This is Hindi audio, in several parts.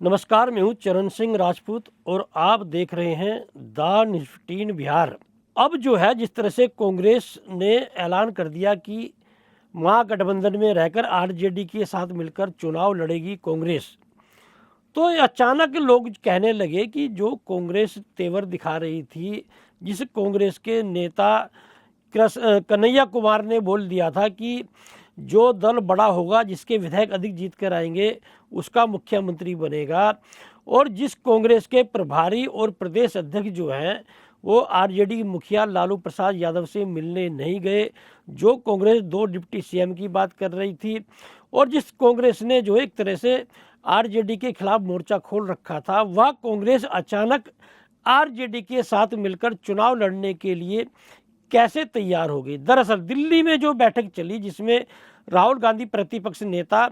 नमस्कार, मैं हूँ चरण सिंह राजपूत और आप देख रहे हैं द न्यूज़ 15 बिहार। अब जो है जिस तरह से कांग्रेस ने ऐलान कर दिया कि महागठबंधन में रहकर आरजेडी के साथ मिलकर चुनाव लड़ेगी कांग्रेस, तो अचानक लोग कहने लगे कि जो कांग्रेस तेवर दिखा रही थी, जिस कांग्रेस के नेता कन्हैया कुमार ने बोल दिया था कि जो दल बड़ा होगा, जिसके विधायक अधिक जीत कर आएंगे, उसका मुख्यमंत्री बनेगा। और जिस कांग्रेस के प्रभारी और प्रदेश अध्यक्ष जो हैं वो आरजेडी मुखिया लालू प्रसाद यादव से मिलने नहीं गए। जो कांग्रेस 2 डिप्टी सीएम की बात कर रही थी और जिस कांग्रेस ने जो एक तरह से आरजेडी के खिलाफ मोर्चा खोल रखा था, वह कांग्रेस अचानक आरजेडी के साथ मिलकर चुनाव लड़ने के लिए कैसे तैयार हो गई। दरअसल दिल्ली में जो बैठक चली, जिसमें राहुल गांधी प्रतिपक्ष नेता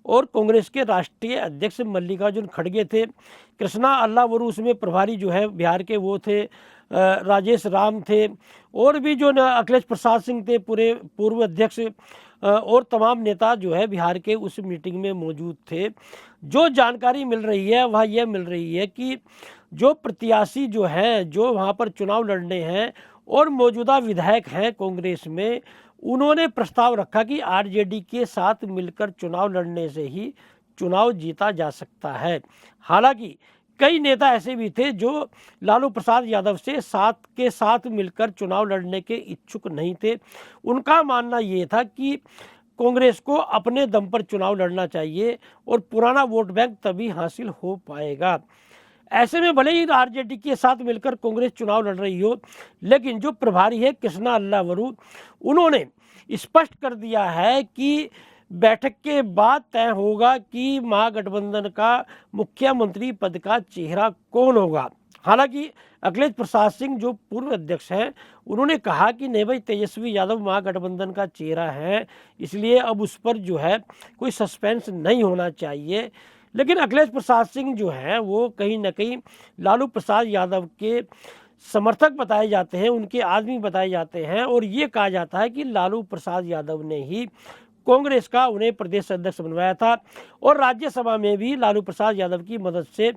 और कांग्रेस के राष्ट्रीय अध्यक्ष मल्लिकार्जुन खड़गे थे, कृष्णा अल्लावरू उसमें प्रभारी जो है बिहार के वो थे, राजेश राम थे, और भी जो अखिलेश प्रसाद सिंह थे पूरे पूर्व अध्यक्ष, और तमाम नेता जो है बिहार के उस मीटिंग में मौजूद थे। जो जानकारी मिल रही है वह यह मिल रही है कि जो प्रत्याशी जो हैं, जो वहाँ पर चुनाव लड़ने हैं और मौजूदा विधायक हैं कांग्रेस में, उन्होंने प्रस्ताव रखा कि आरजेडी के साथ मिलकर चुनाव लड़ने से ही चुनाव जीता जा सकता है। हालांकि कई नेता ऐसे भी थे जो लालू प्रसाद यादव से साथ मिलकर चुनाव लड़ने के इच्छुक नहीं थे। उनका मानना ये था कि कांग्रेस को अपने दम पर चुनाव लड़ना चाहिए और पुराना वोट बैंक तभी हासिल हो पाएगा। ऐसे में भले ही आरजेडी के साथ मिलकर कांग्रेस चुनाव लड़ रही हो, लेकिन जो प्रभारी है कृष्णा अल्लावरू, उन्होंने स्पष्ट कर दिया है कि बैठक के बाद तय होगा कि महागठबंधन का मुख्यमंत्री पद का चेहरा कौन होगा। हालांकि अखिलेश प्रसाद सिंह जो पूर्व अध्यक्ष हैं, उन्होंने कहा कि नहीं भाई, तेजस्वी यादव महागठबंधन का चेहरा है, इसलिए अब उस पर जो है कोई सस्पेंस नहीं होना चाहिए। लेकिन अखिलेश प्रसाद सिंह जो है वो कहीं ना कहीं लालू प्रसाद यादव के समर्थक बताए जाते हैं, उनके आदमी बताए जाते हैं, और ये कहा जाता है कि लालू प्रसाद यादव ने ही कांग्रेस का उन्हें प्रदेश अध्यक्ष बनवाया था और राज्यसभा में भी लालू प्रसाद यादव की मदद से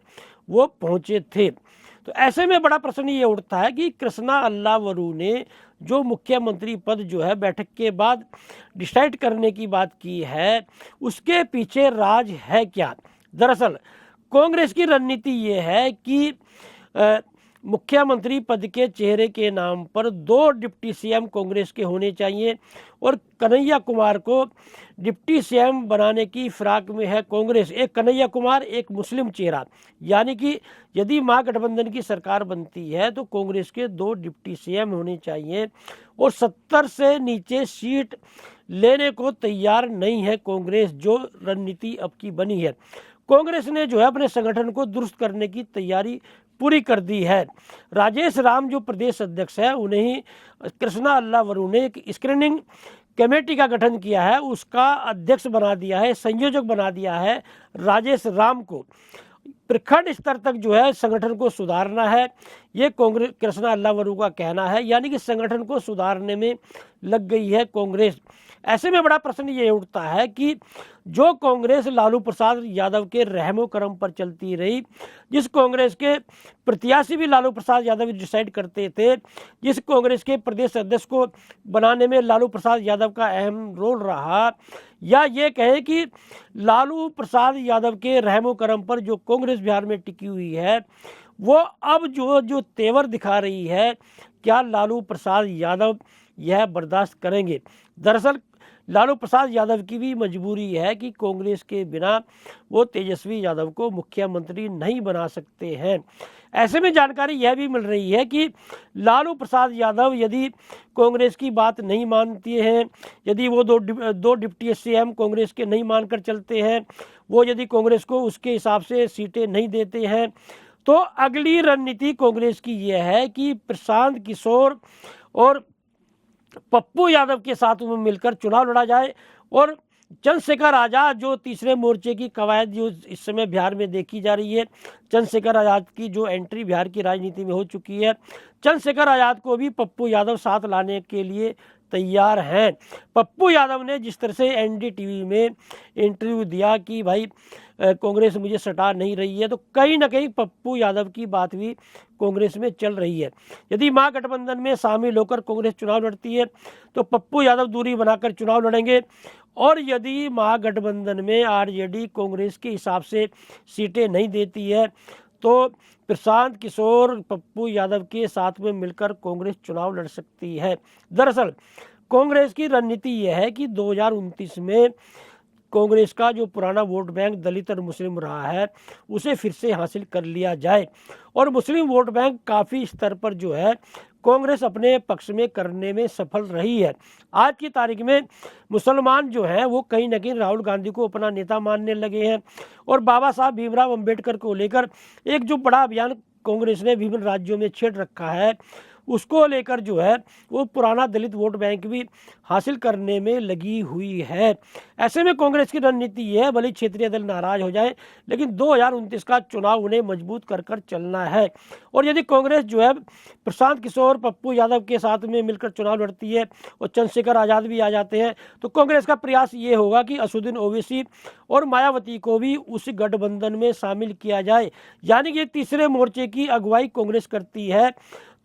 वो पहुंचे थे। तो ऐसे में बड़ा प्रश्न ये उठता है कि कृष्णा अल्लावरू ने जो मुख्यमंत्री पद जो है बैठक के बाद डिसाइड करने की बात की है, उसके पीछे राज है क्या। दरअसल कांग्रेस की रणनीति ये है कि मुख्यमंत्री पद के चेहरे के नाम पर 2 डिप्टी सीएम कांग्रेस के होने चाहिए और कन्हैया कुमार को डिप्टी सीएम बनाने की फिराक में है कांग्रेस। एक कन्हैया कुमार, एक मुस्लिम चेहरा, यानी कि यदि महागठबंधन की सरकार बनती है तो कांग्रेस के 2 डिप्टी सीएम होने चाहिए और 70 से नीचे सीट लेने को तैयार नहीं है कांग्रेस। जो रणनीति अब की बनी है, कांग्रेस ने जो है अपने संगठन को दुरुस्त करने की तैयारी पूरी कर दी है। राजेश राम जो प्रदेश अध्यक्ष है, उन्हें कृष्णा अल्लावरू ने एक स्क्रीनिंग कमेटी का गठन किया है, उसका अध्यक्ष बना दिया है, संयोजक बना दिया है राजेश राम को। प्रखंड स्तर तक जो है संगठन को सुधारना है, ये कांग्रेस कृष्णा अल्लावरू का कहना है, यानी कि संगठन को सुधारने में लग गई है कांग्रेस। ऐसे में बड़ा प्रश्न ये उठता है कि जो कांग्रेस लालू प्रसाद यादव के रहमो करम पर चलती रही, जिस कांग्रेस के प्रत्याशी भी लालू प्रसाद यादव डिसाइड करते थे, जिस कांग्रेस के प्रदेश अध्यक्ष को बनाने में लालू प्रसाद यादव का अहम रोल रहा, या ये कहें कि लालू प्रसाद यादव के रहमो करम पर जो कांग्रेस बिहार में टिकी हुई है, वो अब जो तेवर दिखा रही है, क्या लालू प्रसाद यादव यह बर्दाश्त करेंगे। दरअसल लालू प्रसाद यादव की भी मजबूरी है कि कांग्रेस के बिना वो तेजस्वी यादव को मुख्यमंत्री नहीं बना सकते हैं। ऐसे में जानकारी यह भी मिल रही है कि लालू प्रसाद यादव यदि कांग्रेस की बात नहीं मानती हैं, यदि वो दो डिप्टी सीएम कांग्रेस के नहीं मानकर चलते हैं, वो यदि कांग्रेस को उसके हिसाब से सीटें नहीं देते हैं, तो अगली रणनीति कांग्रेस की यह है कि प्रशांत किशोर और पप्पू यादव के साथ में मिलकर चुनाव लड़ा जाए और चंद्रशेखर आजाद जो तीसरे मोर्चे की कवायद जो इस समय बिहार में देखी जा रही है, चंद्रशेखर आजाद की जो एंट्री बिहार की राजनीति में हो चुकी है, चंद्रशेखर आजाद को भी पप्पू यादव साथ लाने के लिए तैयार हैं। पप्पू यादव ने जिस तरह से एनडीटीवी में इंटरव्यू दिया कि भाई कांग्रेस मुझे सटा नहीं रही है, तो कहीं ना कहीं पप्पू यादव की बात भी कांग्रेस में चल रही है। यदि महागठबंधन में शामिल होकर कांग्रेस चुनाव लड़ती है तो पप्पू यादव दूरी बनाकर चुनाव लड़ेंगे, और यदि महागठबंधन में आरजेडी कांग्रेस के हिसाब से सीटें नहीं देती है तो प्रशांत किशोर पप्पू यादव के साथ में मिलकर कांग्रेस चुनाव लड़ सकती है। दरअसल कांग्रेस की रणनीति यह है कि 2029 में कांग्रेस का जो पुराना वोट बैंक दलित और मुस्लिम रहा है उसे फिर से हासिल कर लिया जाए, और मुस्लिम वोट बैंक काफ़ी स्तर पर जो है कांग्रेस अपने पक्ष में करने में सफल रही है। आज की तारीख में मुसलमान जो हैं वो कहीं ना कहीं राहुल गांधी को अपना नेता मानने लगे हैं, और बाबा साहब भीमराव अंबेडकर को लेकर एक जो बड़ा अभियान कांग्रेस ने विभिन्न राज्यों में छेड़ रखा है उसको लेकर जो है वो पुराना दलित वोट बैंक भी हासिल करने में लगी हुई है। ऐसे में कांग्रेस की रणनीति ये है, भले क्षेत्रीय दल नाराज हो जाए लेकिन 2029 का चुनाव उन्हें मजबूत कर कर चलना है। और यदि कांग्रेस जो है प्रशांत किशोर पप्पू यादव के साथ में मिलकर चुनाव लड़ती है और चंद्रशेखर आज़ाद भी आ जाते हैं तो कांग्रेस का प्रयास ये होगा कि असदुद्दीन ओवैसी और मायावती को भी उस गठबंधन में शामिल किया जाए, यानी कि एक तीसरे मोर्चे की अगुवाई कांग्रेस करती है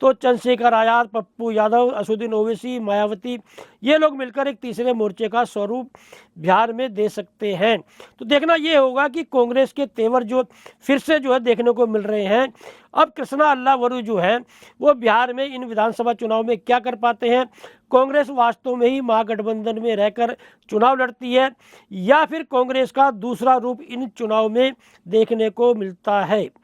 तो चंद्रशेखर आज़ाद, पप्पू यादव, असदुद्दीन ओवैसी, मायावती ये लोग मिलकर एक तीसरे मोर्चे का स्वरूप बिहार में दे सकते हैं। तो देखना ये होगा कि कांग्रेस के तेवर जो फिर से जो है देखने को मिल रहे हैं। अब कृष्णा अल्लावरू जो है वो बिहार में इन विधानसभा चुनाव में क्या कर पाते हैं, कांग्रेस वास्तव में ही महागठबंधन में रहकर चुनाव लड़ती है या फिर कांग्रेस का दूसरा रूप इन चुनाव में देखने को मिलता है।